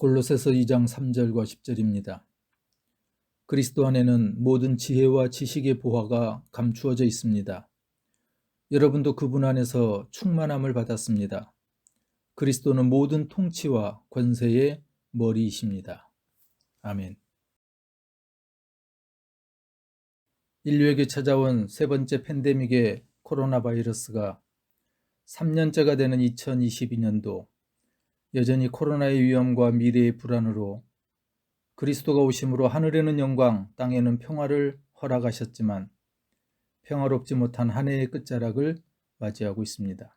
골로새서 2장 3절과 10절입니다. 그리스도 안에는 모든 지혜와 지식의 보화가 감추어져 있습니다. 여러분도 그분 안에서 충만함을 받았습니다. 그리스도는 모든 통치와 권세의 머리이십니다. 아멘. 인류에게 찾아온 세 번째 팬데믹의 코로나 바이러스가 3년째가 되는 2022년도 여전히 코로나의 위험과 미래의 불안으로 그리스도가 오심으로 하늘에는 영광, 땅에는 평화를 허락하셨지만 평화롭지 못한 한 해의 끝자락을 맞이하고 있습니다.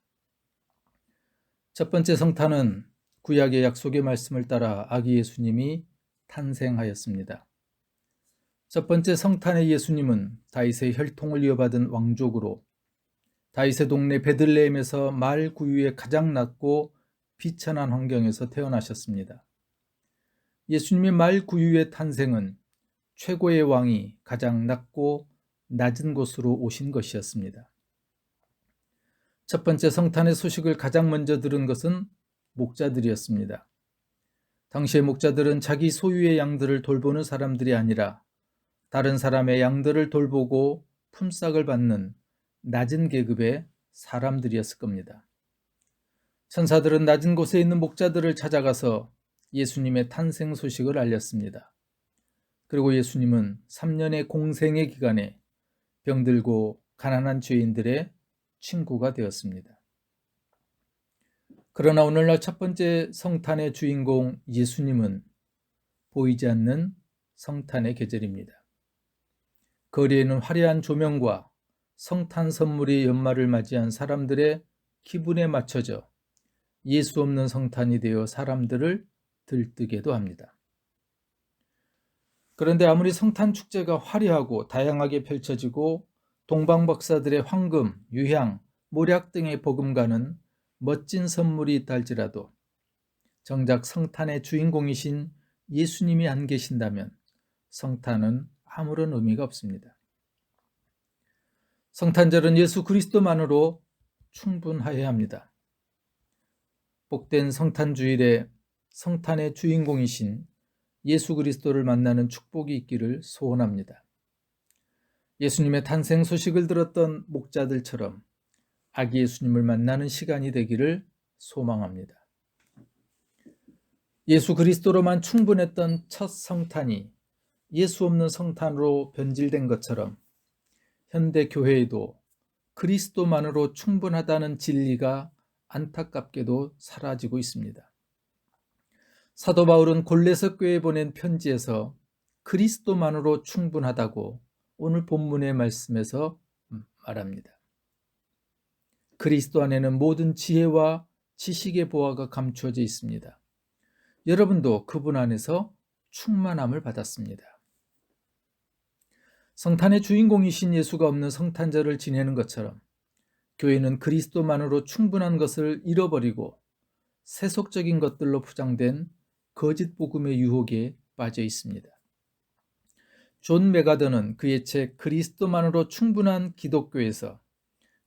첫 번째 성탄은 구약의 약속의 말씀을 따라 아기 예수님이 탄생하였습니다. 첫 번째 성탄의 예수님은 다윗의 혈통을 이어받은 왕족으로 다윗의 동네 베들레헴에서 말 구유에 가장 낮고 비천한 환경에서 태어나셨습니다. 예수님의 말 구유의 탄생은 최고의 왕이 가장 낮고 낮은 곳으로 오신 것이었습니다. 첫 번째 성탄의 소식을 가장 먼저 들은 것은 목자들이었습니다. 당시의 목자들은 자기 소유의 양들을 돌보는 사람들이 아니라 다른 사람의 양들을 돌보고 품삯을 받는 낮은 계급의 사람들이었을 겁니다. 천사들은 낮은 곳에 있는 목자들을 찾아가서 예수님의 탄생 소식을 알렸습니다. 그리고 예수님은 3년의 공생의 기간에 병들고 가난한 죄인들의 친구가 되었습니다. 그러나 오늘날 첫 번째 성탄의 주인공 예수님은 보이지 않는 성탄의 계절입니다. 거리에는 화려한 조명과 성탄 선물이 연말을 맞이한 사람들의 기분에 맞춰져 예수 없는 성탄이 되어 사람들을 들뜨게도 합니다. 그런데 아무리 성탄 축제가 화려하고 다양하게 펼쳐지고 동방박사들의 황금, 유향, 모략 등의 버금가는 멋진 선물이 있다 할지라도 정작 성탄의 주인공이신 예수님이 안 계신다면 성탄은 아무런 의미가 없습니다. 성탄절은 예수 그리스도만으로 충분하여야 합니다. 복된 성탄주일에 성탄의 주인공이신 예수 그리스도를 만나는 축복이 있기를 소원합니다. 예수님의 탄생 소식을 들었던 목자들처럼 아기 예수님을 만나는 시간이 되기를 소망합니다. 예수 그리스도로만 충분했던 첫 성탄이 예수 없는 성탄으로 변질된 것처럼 현대 교회에도 그리스도만으로 충분하다는 진리가 안타깝게도 사라지고 있습니다. 사도 바울은 골로새 교회에 보낸 편지에서 그리스도만으로 충분하다고 오늘 본문의 말씀에서 말합니다. 그리스도 안에는 모든 지혜와 지식의 보화가 감추어져 있습니다. 여러분도 그분 안에서 충만함을 받았습니다. 성탄의 주인공이신 예수가 없는 성탄절을 지내는 것처럼 교회는 그리스도만으로 충분한 것을 잃어버리고 세속적인 것들로 포장된 거짓 복음의 유혹에 빠져 있습니다. 존 메가더는 그의 책 그리스도만으로 충분한 기독교에서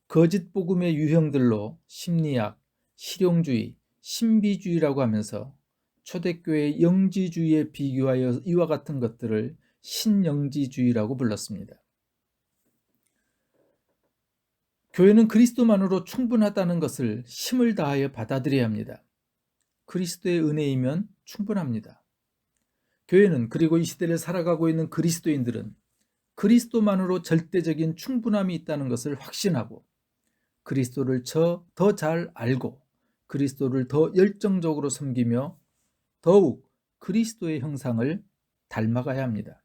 거짓 복음의 유형들로 심리학, 실용주의, 신비주의라고 하면서 초대교회의 영지주의에 비교하여 이와 같은 것들을 신영지주의라고 불렀습니다. 교회는 그리스도만으로 충분하다는 것을 힘을 다하여 받아들여야 합니다. 그리스도의 은혜이면 충분합니다. 교회는 그리고 이 시대를 살아가고 있는 그리스도인들은 그리스도만으로 절대적인 충분함이 있다는 것을 확신하고 그리스도를 더 잘 알고 그리스도를 더 열정적으로 섬기며 더욱 그리스도의 형상을 닮아가야 합니다.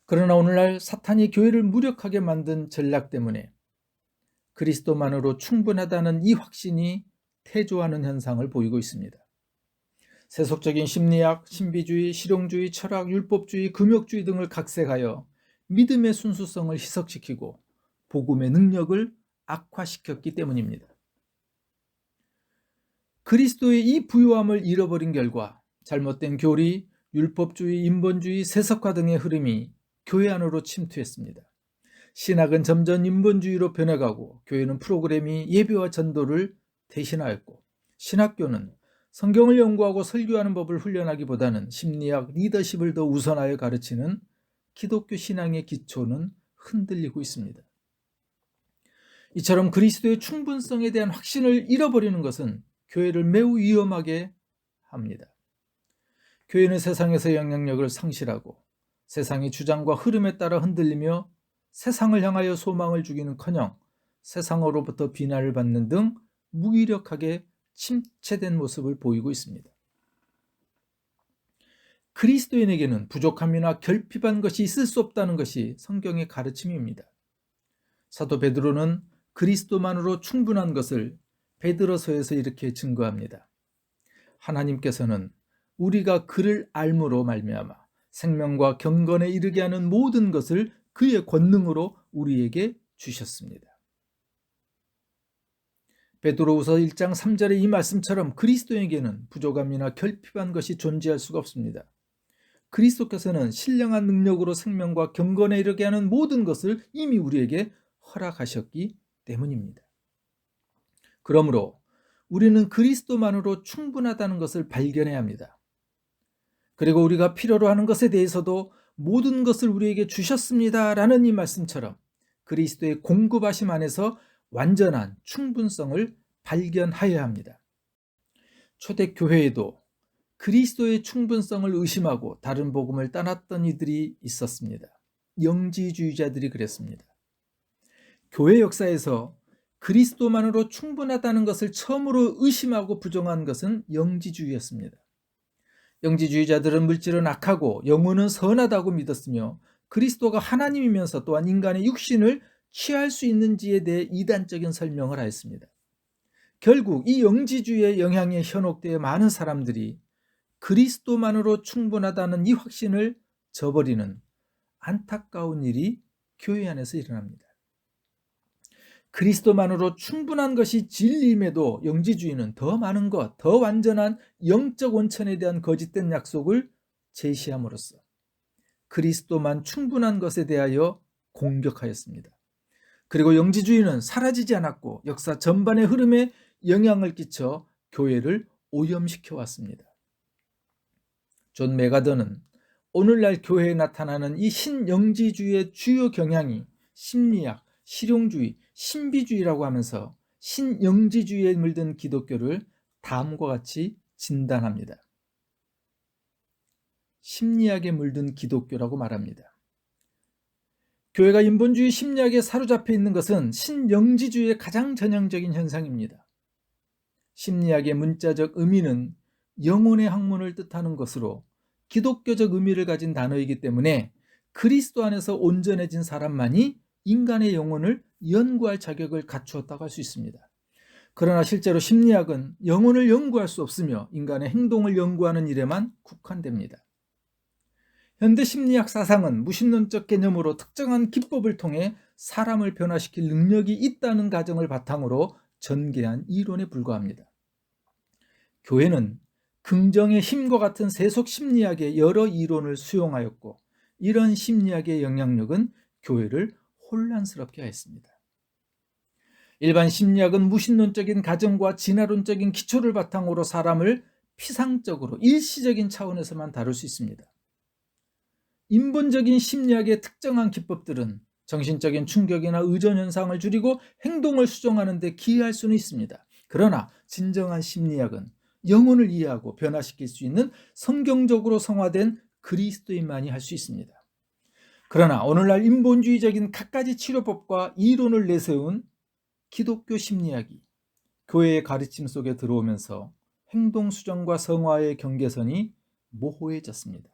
그러나 오늘날 사탄이 교회를 무력하게 만든 전략 때문에 그리스도만으로 충분하다는 이 확신이 퇴조하는 현상을 보이고 있습니다. 세속적인 심리학, 신비주의, 실용주의, 철학, 율법주의, 금욕주의 등을 각색하여 믿음의 순수성을 희석시키고 복음의 능력을 악화시켰기 때문입니다. 그리스도의 이 부요함을 잃어버린 결과 잘못된 교리, 율법주의, 인본주의, 세속화 등의 흐름이 교회 안으로 침투했습니다. 신학은 점점 인본주의로 변해가고 교회는 프로그램이 예배와 전도를 대신하였고 신학교는 성경을 연구하고 설교하는 법을 훈련하기보다는 심리학, 리더십을 더 우선하여 가르치는 기독교 신앙의 기초는 흔들리고 있습니다. 이처럼 그리스도의 충분성에 대한 확신을 잃어버리는 것은 교회를 매우 위험하게 합니다. 교회는 세상에서 영향력을 상실하고 세상의 주장과 흐름에 따라 흔들리며 세상을 향하여 소망을 주기는커녕 세상으로부터 비난을 받는 등 무기력하게 침체된 모습을 보이고 있습니다. 그리스도인에게는 부족함이나 결핍한 것이 있을 수 없다는 것이 성경의 가르침입니다. 사도 베드로는 그리스도만으로 충분한 것을 베드로서에서 이렇게 증거합니다. 하나님께서는 우리가 그를 알므로 말미암아 생명과 경건에 이르게 하는 모든 것을 그의 권능으로 우리에게 주셨습니다. 베드로후서 1장 3절의 이 말씀처럼 그리스도에게는 부족함이나 결핍한 것이 존재할 수가 없습니다. 그리스도께서는 신령한 능력으로 생명과 경건에 이르게 하는 모든 것을 이미 우리에게 허락하셨기 때문입니다. 그러므로 우리는 그리스도만으로 충분하다는 것을 발견해야 합니다. 그리고 우리가 필요로 하는 것에 대해서도 모든 것을 우리에게 주셨습니다 라는 이 말씀처럼 그리스도의 공급하심 안에서 완전한 충분성을 발견하여야 합니다. 초대교회에도 그리스도의 충분성을 의심하고 다른 복음을 따랐던 이들이 있었습니다. 영지주의자들이 그랬습니다. 교회 역사에서 그리스도만으로 충분하다는 것을 처음으로 의심하고 부정한 것은 영지주의였습니다. 영지주의자들은 물질은 악하고 영혼은 선하다고 믿었으며 그리스도가 하나님이면서 또한 인간의 육신을 취할 수 있는지에 대해 이단적인 설명을 하였습니다. 결국 이 영지주의의 영향에 현혹되어 많은 사람들이 그리스도만으로 충분하다는 이 확신을 저버리는 안타까운 일이 교회 안에서 일어납니다. 그리스도만으로 충분한 것이 진리임에도 영지주의는 더 많은 것, 더 완전한 영적 원천에 대한 거짓된 약속을 제시함으로써 그리스도만 충분한 것에 대하여 공격하였습니다. 그리고 영지주의는 사라지지 않았고 역사 전반의 흐름에 영향을 끼쳐 교회를 오염시켜 왔습니다. 존 메가더는 오늘날 교회에 나타나는 이 신영지주의의 주요 경향이 심리학, 실용주의, 신비주의라고 하면서 신영지주의에 물든 기독교를 다음과 같이 진단합니다. 심리학에 물든 기독교라고 말합니다. 교회가 인본주의 심리학에 사로잡혀 있는 것은 신영지주의의 가장 전형적인 현상입니다. 심리학의 문자적 의미는 영혼의 학문을 뜻하는 것으로 기독교적 의미를 가진 단어이기 때문에 그리스도 안에서 온전해진 사람만이 인간의 영혼을 연구할 자격을 갖추었다고 할 수 있습니다. 그러나 실제로 심리학은 영혼을 연구할 수 없으며 인간의 행동을 연구하는 일에만 국한됩니다. 현대 심리학 사상은 무신론적 개념으로 특정한 기법을 통해 사람을 변화시킬 능력이 있다는 가정을 바탕으로 전개한 이론에 불과합니다. 교회는 긍정의 힘과 같은 세속 심리학의 여러 이론을 수용하였고 이런 심리학의 영향력은 교회를 혼란스럽게 하였습니다. 일반 심리학은 무신론적인 가정과 진화론적인 기초를 바탕으로 사람을 피상적으로 일시적인 차원에서만 다룰 수 있습니다. 인본적인 심리학의 특정한 기법들은 정신적인 충격이나 의존 현상을 줄이고 행동을 수정하는 데 기여할 수는 있습니다. 그러나 진정한 심리학은 영혼을 이해하고 변화시킬 수 있는 성경적으로 성화된 그리스도인만이 할 수 있습니다. 그러나 오늘날 인본주의적인 갖가지 치료법과 이론을 내세운 기독교 심리학이 교회의 가르침 속에 들어오면서 행동 수정과 성화의 경계선이 모호해졌습니다.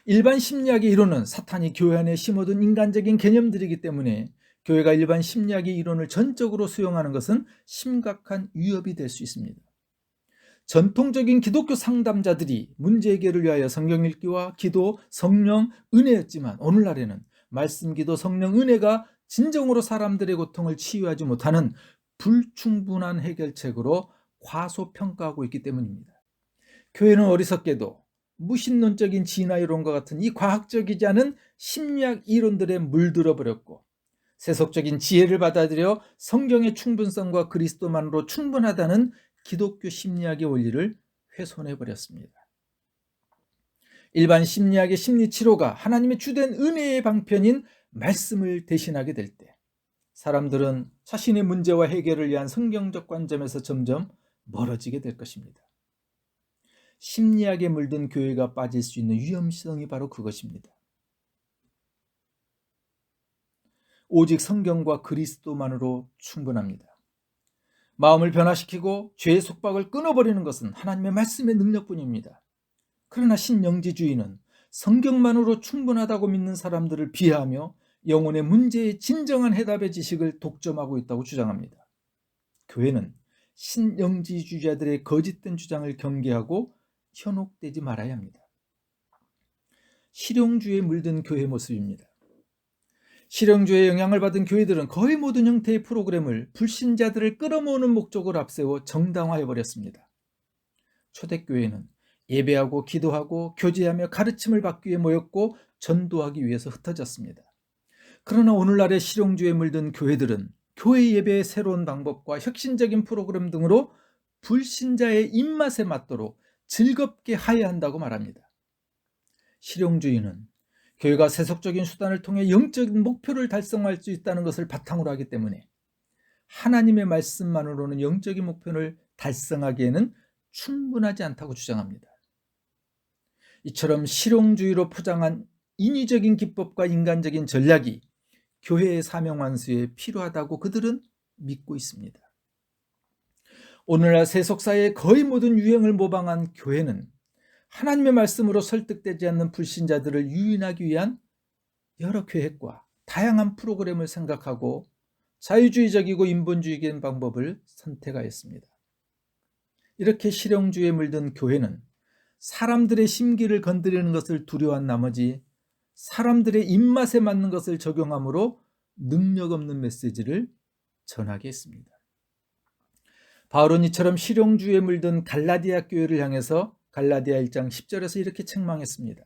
일반 심리학의 이론은 사탄이 교회 안에 심어둔 인간적인 개념들이기 때문에 교회가 일반 심리학의 이론을 전적으로 수용하는 것은 심각한 위협이 될 수 있습니다. 전통적인 기독교 상담자들이 문제 해결을 위하여 성경 읽기와 기도, 성령, 은혜였지만 오늘날에는 말씀, 기도, 성령, 은혜가 진정으로 사람들의 고통을 치유하지 못하는 불충분한 해결책으로 과소평가하고 있기 때문입니다. 교회는 어리석게도 무신론적인 진화 이론과 같은 이 과학적이지 않은 심리학 이론들에 물들어 버렸고 세속적인 지혜를 받아들여 성경의 충분성과 그리스도만으로 충분하다는 기독교 심리학의 원리를 훼손해 버렸습니다. 일반 심리학의 심리치료가 하나님의 주된 은혜의 방편인 말씀을 대신하게 될 때 사람들은 자신의 문제와 해결을 위한 성경적 관점에서 점점 멀어지게 될 것입니다. 심리학에 물든 교회가 빠질 수 있는 위험성이 바로 그것입니다. 오직 성경과 그리스도만으로 충분합니다. 마음을 변화시키고 죄의 속박을 끊어버리는 것은 하나님의 말씀의 능력뿐입니다. 그러나 신영지주의는 성경만으로 충분하다고 믿는 사람들을 비하하며 영혼의 문제의 진정한 해답의 지식을 독점하고 있다고 주장합니다. 교회는 신영지주의자들의 거짓된 주장을 경계하고 현혹되지 말아야 합니다. 실용주의에 물든 교회 모습입니다. 실용주의의 영향을 받은 교회들은 거의 모든 형태의 프로그램을 불신자들을 끌어모으는 목적으로 앞세워 정당화해버렸습니다. 초대교회는 예배하고 기도하고 교제하며 가르침을 받기 위해 모였고 전도하기 위해서 흩어졌습니다. 그러나 오늘날의 실용주의에 물든 교회들은 교회 예배의 새로운 방법과 혁신적인 프로그램 등으로 불신자의 입맛에 맞도록 즐겁게 하야 한다고 말합니다. 실용주의는 교회가 세속적인 수단을 통해 영적인 목표를 달성할 수 있다는 것을 바탕으로 하기 때문에 하나님의 말씀만으로는 영적인 목표를 달성하기에는 충분하지 않다고 주장합니다. 이처럼 실용주의로 포장한 인위적인 기법과 인간적인 전략이 교회의 사명 완수에 필요하다고 그들은 믿고 있습니다. 오늘날 세속사의 거의 모든 유행을 모방한 교회는 하나님의 말씀으로 설득되지 않는 불신자들을 유인하기 위한 여러 계획과 다양한 프로그램을 생각하고 자유주의적이고 인본주의적인 방법을 선택하였습니다. 이렇게 실용주의에 물든 교회는 사람들의 심기를 건드리는 것을 두려워한 나머지 사람들의 입맛에 맞는 것을 적용함으로 능력 없는 메시지를 전하게 했습니다. 바울은 이처럼 실용주의에 물든 갈라디아 교회를 향해서 갈라디아 1장 10절에서 이렇게 책망했습니다.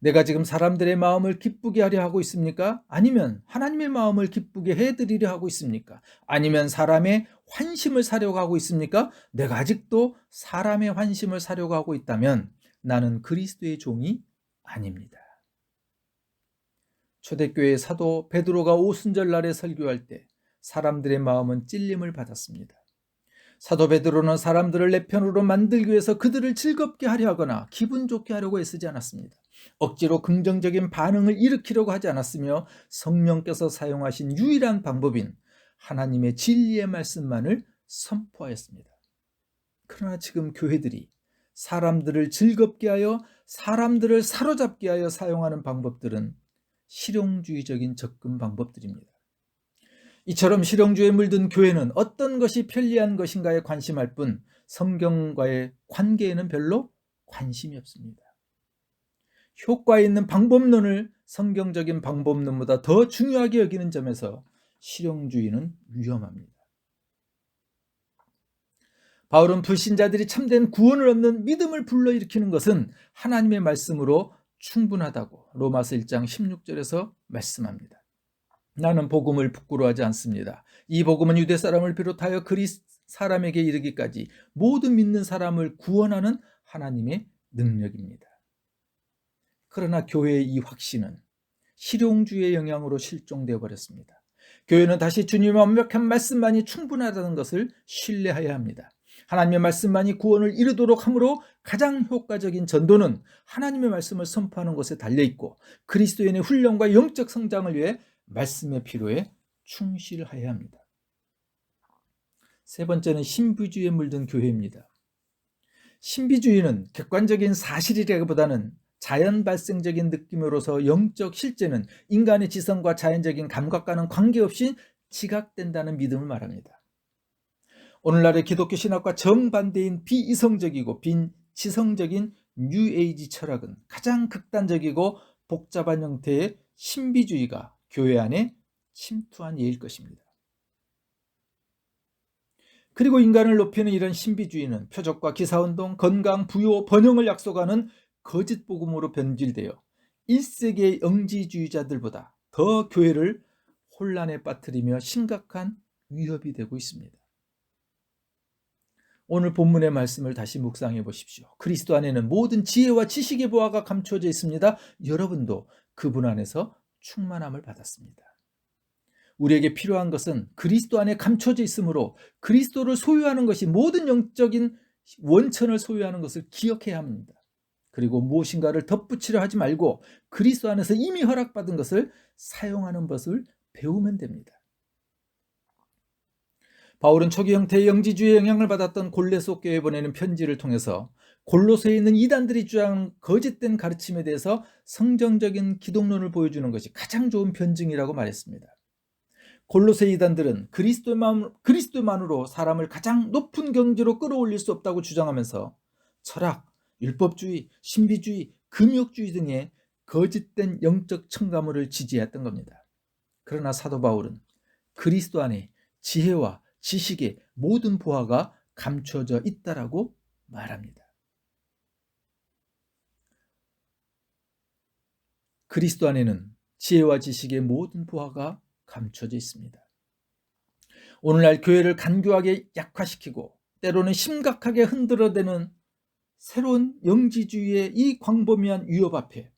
내가 지금 사람들의 마음을 기쁘게 하려 하고 있습니까? 아니면 하나님의 마음을 기쁘게 해드리려 하고 있습니까? 아니면 사람의 환심을 사려고 하고 있습니까? 내가 아직도 사람의 환심을 사려고 하고 있다면 나는 그리스도의 종이 아닙니다. 초대교회의 사도 베드로가 오순절날에 설교할 때 사람들의 마음은 찔림을 받았습니다. 사도 베드로는 사람들을 내 편으로 만들기 위해서 그들을 즐겁게 하려 하거나 기분 좋게 하려고 애쓰지 않았습니다. 억지로 긍정적인 반응을 일으키려고 하지 않았으며 성령께서 사용하신 유일한 방법인 하나님의 진리의 말씀만을 선포하였습니다. 그러나 지금 교회들이 사람들을 즐겁게 하여 사람들을 사로잡게 하여 사용하는 방법들은 실용주의적인 접근 방법들입니다. 이처럼 실용주의에 물든 교회는 어떤 것이 편리한 것인가에 관심할 뿐 성경과의 관계에는 별로 관심이 없습니다. 효과 있는 방법론을 성경적인 방법론보다 더 중요하게 여기는 점에서 실용주의는 위험합니다. 바울은 불신자들이 참된 구원을 얻는 믿음을 불러일으키는 것은 하나님의 말씀으로 충분하다고 로마서 1장 16절에서 말씀합니다. 나는 복음을 부끄러워하지 않습니다. 이 복음은 유대 사람을 비롯하여 그리스 사람에게 이르기까지 모든 믿는 사람을 구원하는 하나님의 능력입니다. 그러나 교회의 이 확신은 실용주의의 영향으로 실종되어 버렸습니다. 교회는 다시 주님의 완벽한 말씀만이 충분하다는 것을 신뢰해야 합니다. 하나님의 말씀만이 구원을 이루도록 함으로 가장 효과적인 전도는 하나님의 말씀을 선포하는 것에 달려있고 그리스도인의 훈련과 영적 성장을 위해 말씀의 필요에 충실해야 합니다. 세 번째는 신비주의에 물든 교회입니다. 신비주의는 객관적인 사실이라기보다는 자연 발생적인 느낌으로서 영적 실제는 인간의 지성과 자연적인 감각과는 관계없이 지각된다는 믿음을 말합니다. 오늘날의 기독교 신학과 정반대인 비이성적이고 빈지성적인 뉴에이지 철학은 가장 극단적이고 복잡한 형태의 신비주의가 교회 안에 침투한 예일 것입니다. 그리고 인간을 높이는 이런 신비주의는 표적과 기사운동, 건강, 부요, 번영을 약속하는 거짓 복음으로 변질되어 1세기의 영지주의자들보다 더 교회를 혼란에 빠뜨리며 심각한 위협이 되고 있습니다. 오늘 본문의 말씀을 다시 묵상해 보십시오. 그리스도 안에는 모든 지혜와 지식의 보화가 감추어져 있습니다. 여러분도 그분 안에서 충만함을 받았습니다. 우리에게 필요한 것은 그리스도 안에 감춰져 있으므로 그리스도를 소유하는 것이 모든 영적인 원천을 소유하는 것을 기억해야 합니다. 그리고 무엇인가를 덧붙이려 하지 말고 그리스도 안에서 이미 허락받은 것을 사용하는 것을 배우면 됩니다. 바울은 초기 형태의 영지주의의 영향을 받았던 골로새 교회에 보내는 편지를 통해서 골로새에 있는 이단들이 주장하는 거짓된 가르침에 대해서 성경적인 기독론을 보여주는 것이 가장 좋은 변증이라고 말했습니다. 골로새 이단들은 그리스도만으로 사람을 가장 높은 경지로 끌어올릴 수 없다고 주장하면서 철학, 율법주의, 신비주의, 금욕주의 등의 거짓된 영적 첨가물을 지지했던 겁니다. 그러나 사도 바울은 그리스도 안에 지혜와 지식의 모든 보화가 감춰져 있다라고 말합니다. 그리스도 안에는 지혜와 지식의 모든 보화가 감춰져 있습니다. 오늘날 교회를 간교하게 약화시키고 때로는 심각하게 흔들어대는 새로운 영지주의의 이 광범위한 위협 앞에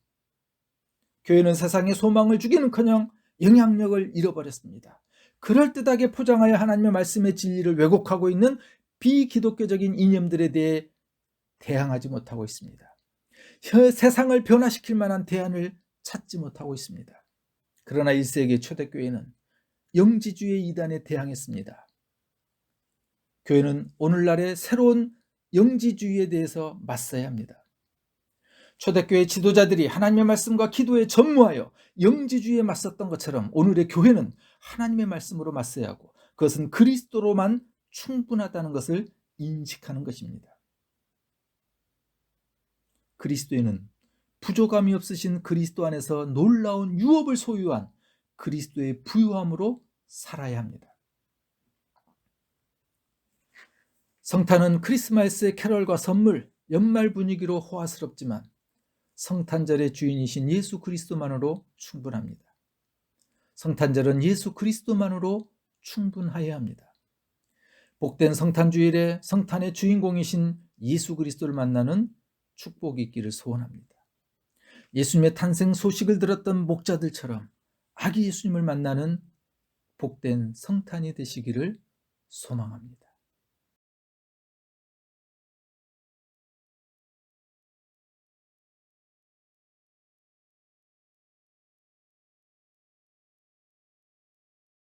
교회는 세상의 소망을 주기는커녕 영향력을 잃어버렸습니다. 그럴듯하게 포장하여 하나님의 말씀의 진리를 왜곡하고 있는 비기독교적인 이념들에 대해 대항하지 못하고 있습니다. 세상을 변화시킬 만한 대안을 찾지 못하고 있습니다. 그러나 1세기 초대교회는 영지주의 이단에 대항했습니다. 교회는 오늘날의 새로운 영지주의에 대해서 맞서야 합니다. 초대교회 지도자들이 하나님의 말씀과 기도에 전무하여 영지주의에 맞섰던 것처럼 오늘의 교회는 하나님의 말씀으로 맞서야 하고 그것은 그리스도로만 충분하다는 것을 인식하는 것입니다. 그리스도에는 부족함이 없으신 그리스도 안에서 놀라운 유업을 소유한 그리스도의 부유함으로 살아야 합니다. 성탄은 크리스마스의 캐럴과 선물, 연말 분위기로 호화스럽지만 성탄절의 주인이신 예수 그리스도만으로 충분합니다. 성탄절은 예수 그리스도만으로 충분하여야 합니다. 복된 성탄주일에 성탄의 주인공이신 예수 그리스도를 만나는 축복이 있기를 소원합니다. 예수님의 탄생 소식을 들었던 목자들처럼 아기 예수님을 만나는 복된 성탄이 되시기를 소망합니다.